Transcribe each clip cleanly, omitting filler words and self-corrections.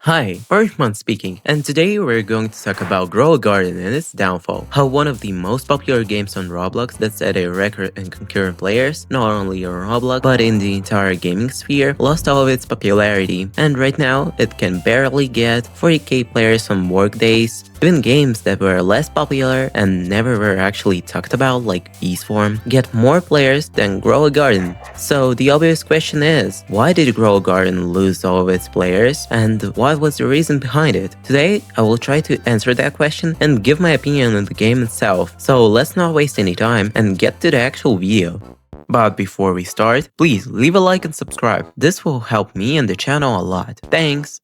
Hi, Earthman speaking, and today we're going to talk about Grow a Garden and its downfall. How one of the most popular games on Roblox that set a record in concurrent players, not only on Roblox, but in the entire gaming sphere, lost all of its popularity, and right now, it can barely get 40k players on workdays. Even games that were less popular and never were actually talked about, like Eastform, get more players than Grow a Garden. So the obvious question is, why did Grow a Garden lose all of its players, and what was the reason behind it? Today, I will try to answer that question and give my opinion on the game itself. So let's not waste any time and get to the actual video. But before we start, please leave a like and subscribe. This will help me and the channel a lot. Thanks!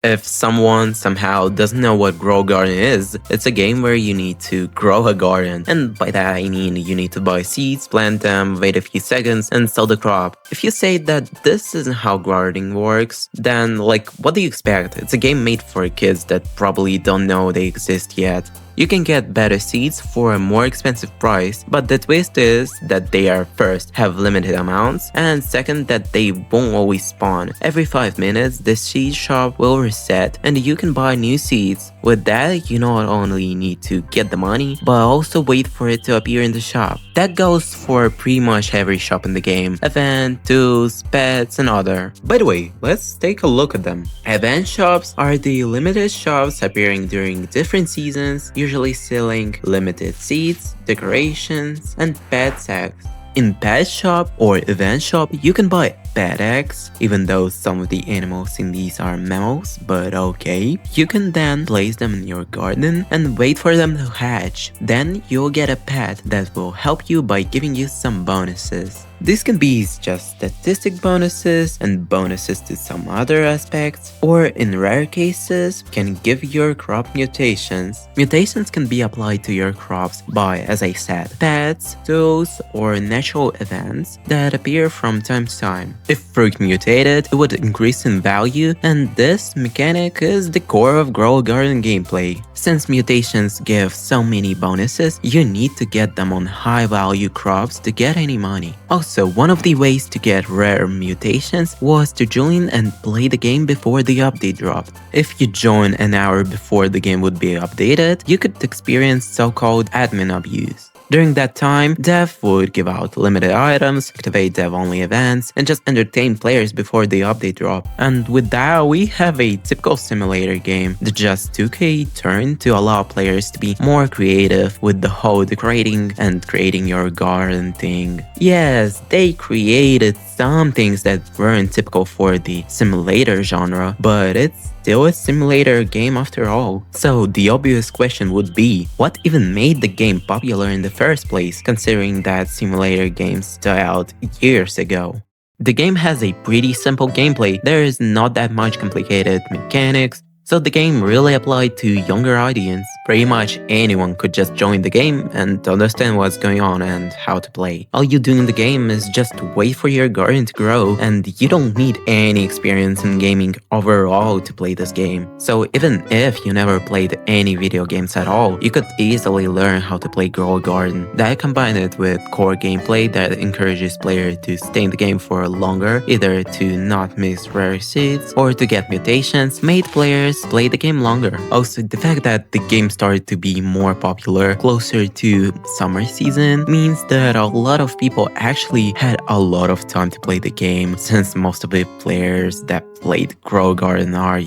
If someone somehow doesn't know what Grow Garden is, it's a game where you need to grow a garden. And by that I mean you need to buy seeds, plant them, wait a few seconds, and sell the crop. If you say that this isn't how gardening works, then what do you expect? It's a game made for kids that probably don't know they exist yet. You can get better seeds for a more expensive price, but the twist is that they are first, have limited amounts, and second that they won't always spawn. Every 5 minutes, the seed shop will reset and you can buy new seeds. With that, you not only need to get the money, but also wait for it to appear in the shop. That goes for pretty much every shop in the game: event, tools, pets, and other. By the way, let's take a look at them. Event shops are the limited shops appearing during different seasons, usually selling limited seeds, decorations, and pet sacks. In pet shop or event shop, you can buy pet eggs, even though some of the animals in these are mammals, but okay. You can then place them in your garden and wait for them to hatch. Then you'll get a pet that will help you by giving you some bonuses. This can be just statistic bonuses and bonuses to some other aspects, or in rare cases, can give your crop mutations. Mutations can be applied to your crops by, as I said, pets, tools, or natural events that appear from time to time. If fruit mutated, it would increase in value, and this mechanic is the core of Grow a Garden gameplay. Since mutations give so many bonuses, you need to get them on high value crops to get any money. Also, one of the ways to get rare mutations was to join and play the game before the update dropped. If you join an hour before the game would be updated, you could experience so-called admin abuse. During that time, dev would give out limited items, activate dev-only events, and just entertain players before the update drop. And with that, we have a typical simulator game that just took a turn to allow players to be more creative with the whole decorating and creating your garden thing. Yes, they created some things that weren't typical for the simulator genre, but it's still a simulator game after all. So the obvious question would be, what even made the game popular in the first place, considering that simulator games died out years ago? The game has a pretty simple gameplay. There is not that much complicated mechanics, so the game really applied to younger audience. Pretty much anyone could just join the game and understand what's going on and how to play. All you do in the game is just wait for your garden to grow, and you don't need any experience in gaming overall to play this game. So even if you never played any video games at all, you could easily learn how to play Grow a Garden. That combined with core gameplay that encourages players to stay in the game for longer, either to not miss rare seeds or to get mutations, made players play the game longer. Also, the fact that the game started to be more popular closer to summer season means that a lot of people actually had a lot of time to play the game, since most of the players that played Grow a Garden are,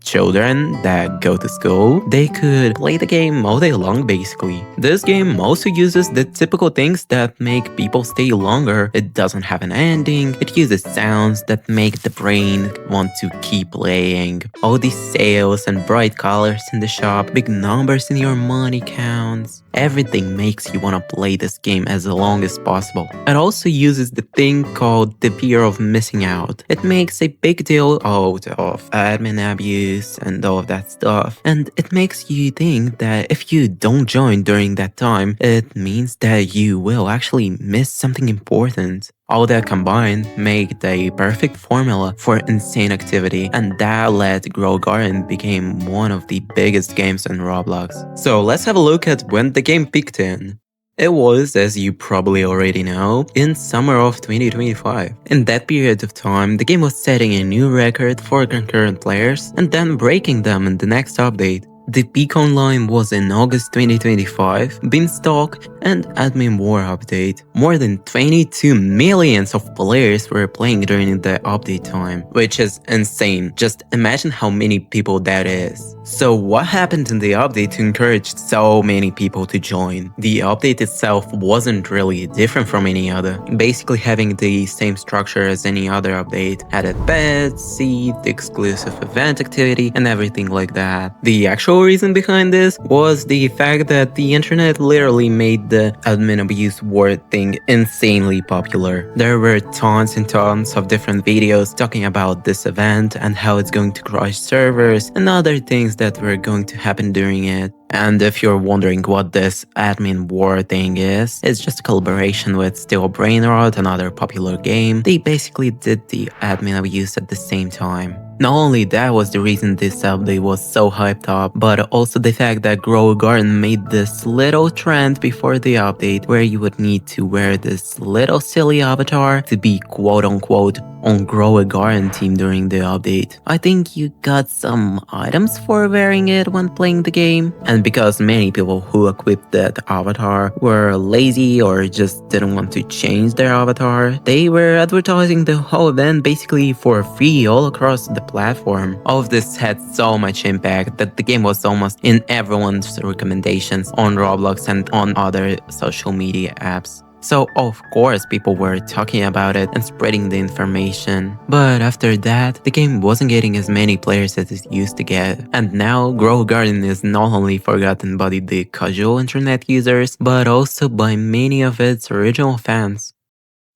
children that go to school. They could play the game all day long basically. This game also uses the typical things that make people stay longer. It doesn't have an ending, it uses sounds that make the brain want to keep playing. All these sales and bright colors in the shop, big numbers in your money counts. Everything makes you want to play this game as long as possible. It also uses the thing called the fear of missing out. It makes a big deal out of admin abuse and all of that stuff. And it makes you think that if you don't join during that time, it means that you will actually miss something important. All that combined made a perfect formula for insane activity, and that led Grow Garden became one of the biggest games on Roblox. So let's have a look at when the game peaked in. It was, as you probably already know, in summer of 2025. In that period of time, the game was setting a new record for concurrent players and then breaking them in the next update. The peak online was in August 2025, Beanstalk, and Admin War update. More than 22 millions of players were playing during the update time, which is insane. Just imagine how many people that is. So what happened in the update to encourage so many people to join? The update itself wasn't really different from any other, basically having the same structure as any other update, added pets, seed, exclusive event activity, and everything like that. The actual reason behind this was the fact that the internet literally made the admin abuse war thing insanely popular. There were tons and tons of different videos talking about this event and how it's going to crush servers and other things that were going to happen during it. And if you're wondering what this admin war thing is, it's just a collaboration with Steel Brainrot, another popular game. They basically did the admin abuse at the same time. Not only that was the reason this update was so hyped up, but also the fact that Grow a Garden made this little trend before the update where you would need to wear this little silly avatar to be quote-unquote on Grow a Garden team during the update. I think you got some items for wearing it when playing the game, and because many people who equipped that avatar were lazy or just didn't want to change their avatar, they were advertising the whole event basically for free all across the platform. All of this had so much impact that the game was almost in everyone's recommendations on Roblox and on other social media apps. So of course people were talking about it and spreading the information. But after that, the game wasn't getting as many players as it used to get. And now Grow a Garden is not only forgotten by the casual internet users, but also by many of its original fans.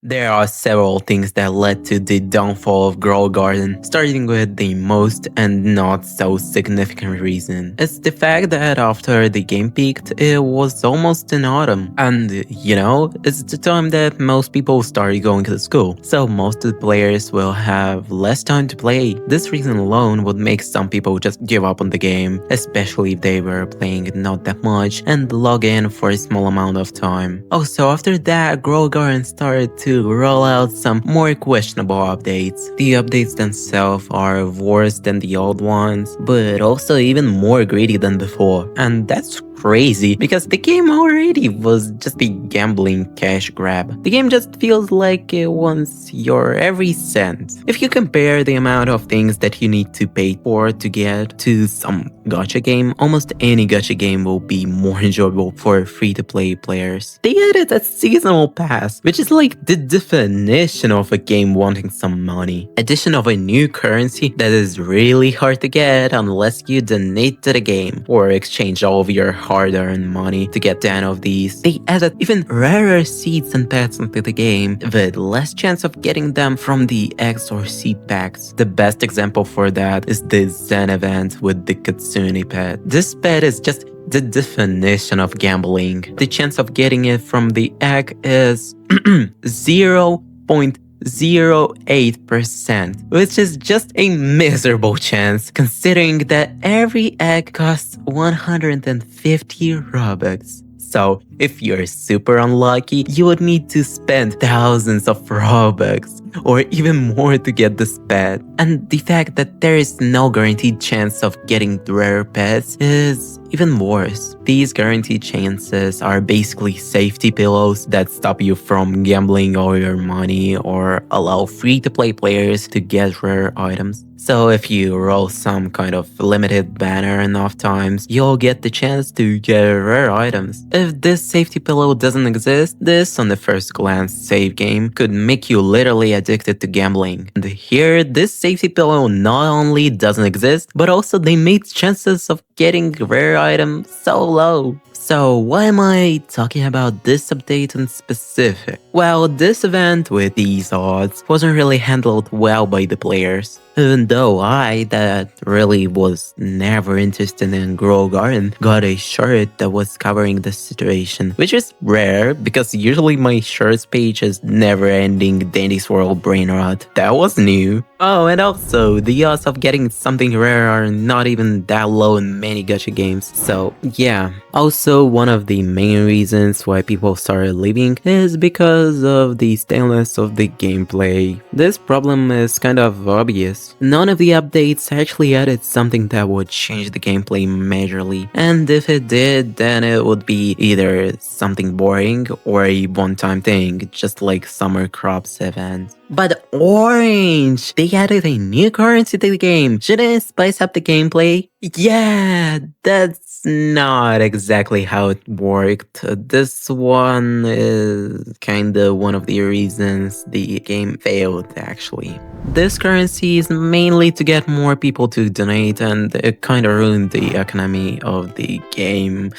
There are several things that led to the downfall of Grow a Garden, starting with the most and not so significant reason. It's the fact that after the game peaked, it was almost in autumn. And you know, it's the time that most people started going to school, so most of the players will have less time to play. This reason alone would make some people just give up on the game, especially if they were playing not that much and log in for a small amount of time. Also, after that, Grow a Garden started to roll out some more questionable updates. The updates themselves are worse than the old ones, but also even more greedy than before. And that's crazy because the game already was just a gambling cash grab. The game just feels like it wants your every cent. If you compare the amount of things that you need to pay for to get to some gacha game, almost any gacha game will be more enjoyable for free-to-play players. They added a seasonal pass, which is like the definition of a game wanting some money. Addition of a new currency that is really hard to get unless you donate to the game or exchange all of your hard-earned money to get 10 of these. They added even rarer seeds and pets into the game with less chance of getting them from the X or C packs. The best example for that is the Zen event with the Katsune pet. This pet is just the definition of gambling. The chance of getting it from the egg is 0.08%, which is just a miserable chance considering that every egg costs 150 Robux. So if you're super unlucky, you would need to spend thousands of Robux or even more to get this pet. And the fact that there is no guaranteed chance of getting rare pets is even worse. These guaranteed chances are basically safety pillows that stop you from gambling all your money or allow free-to-play players to get rare items. So if you roll some kind of limited banner enough times, you'll get the chance to get rare items. If this safety pillow doesn't exist, this on the first glance save game could make you literally addicted to gambling. And here, this safety pillow not only doesn't exist, but also they made chances of getting rare items so low. So why am I talking about this update in specific? Well, this event with these odds wasn't really handled well by the players. Even though I, that really was never interested in Grow Garden, got a shirt that was covering the situation, which is rare because usually my shirts page is never ending Dandy Swirl brain rot. That was new. Oh, and also, the odds of getting something rare are not even that low in many gacha games, so yeah. Also, one of the main reasons why people started leaving is because of the staleness of the gameplay. This problem is kind of obvious. None of the updates actually added something that would change the gameplay majorly, and if it did, then it would be either something boring or a one-time thing, just like Summer Crops event. But Orange! They added a new currency to the game. Shouldn't it spice up the gameplay? Yeah, that's not exactly how it worked. This one is kinda one of the reasons the game failed, actually. This currency is mainly to get more people to donate, and it kinda ruined the economy of the game.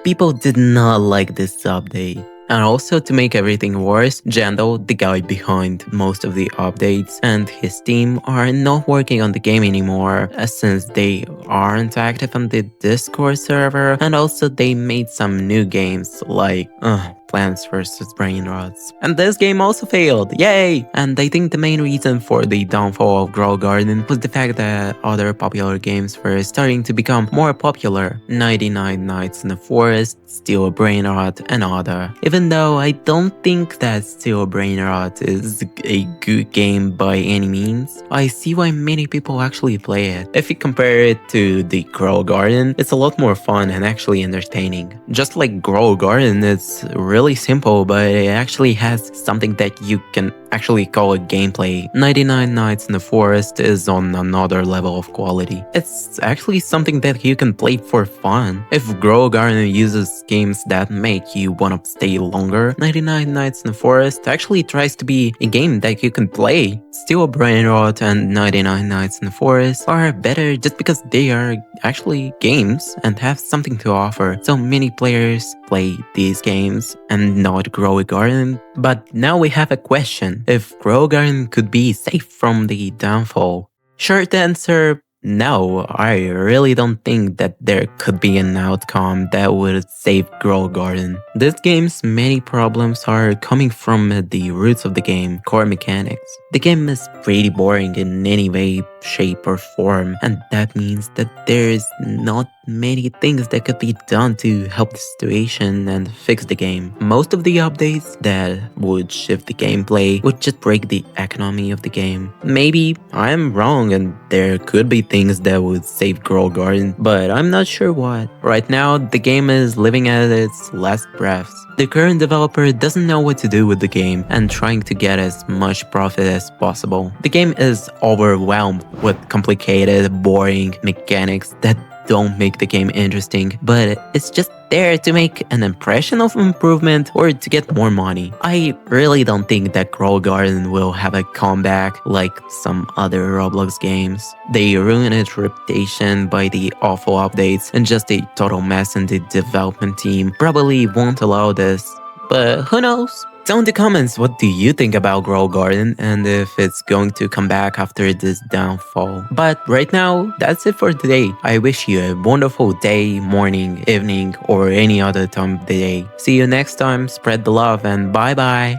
People did not like this update. And also, to make everything worse, Jandal, the guy behind most of the updates, and his team are not working on the game anymore, since they aren't active on the Discord server, and also they made some new games like Plants vs. Brain Rots. And this game also failed, yay! And I think the main reason for the downfall of Grow Garden was the fact that other popular games were starting to become more popular. 99 Nights in the Forest, Steel Brain Rot, and other. Even though I don't think that Steel Brain Rot is a good game by any means, I see why many people actually play it. If you compare it to the Grow Garden, it's a lot more fun and actually entertaining. Just like Grow Garden, it's really simple, but it actually has something that you can actually call a gameplay. 99 Nights in the Forest is on another level of quality. It's actually something that you can play for fun. If Grow Garden uses games that make you want to stay longer, 99 Nights in the Forest actually tries to be a game that you can play. Steel Brain Rot and 99 Nights in the Forest are better just because they are actually games and have something to offer. So many players play these games and not Grow Garden. But now we have a question. If Grow Garden could be safe from the downfall? Short answer, no. I really don't think that there could be an outcome that would save Grow Garden. This game's many problems are coming from the roots of the game, core mechanics. The game is pretty boring in any way, shape, or form, and that means that there's not many things that could be done to help the situation and fix the game. Most of the updates that would shift the gameplay would just break the economy of the game. Maybe I'm wrong and there could be things that would save Grow Garden, but I'm not sure what. Right now, the game is living at its last breaths. The current developer doesn't know what to do with the game and trying to get as much profit as possible. The game is overwhelmed with complicated, boring mechanics that don't make the game interesting, but it's just there to make an impression of improvement or to get more money. I really don't think that Grow Garden will have a comeback like some other Roblox games. They ruin its reputation by the awful updates, and just a total mess in the development team probably won't allow this. But who knows? Tell in the comments what do you think about Grow Garden and if it's going to come back after this downfall. But right now, that's it for today. I wish you a wonderful day, morning, evening, or any other time of the day. See you next time, spread the love, and bye bye.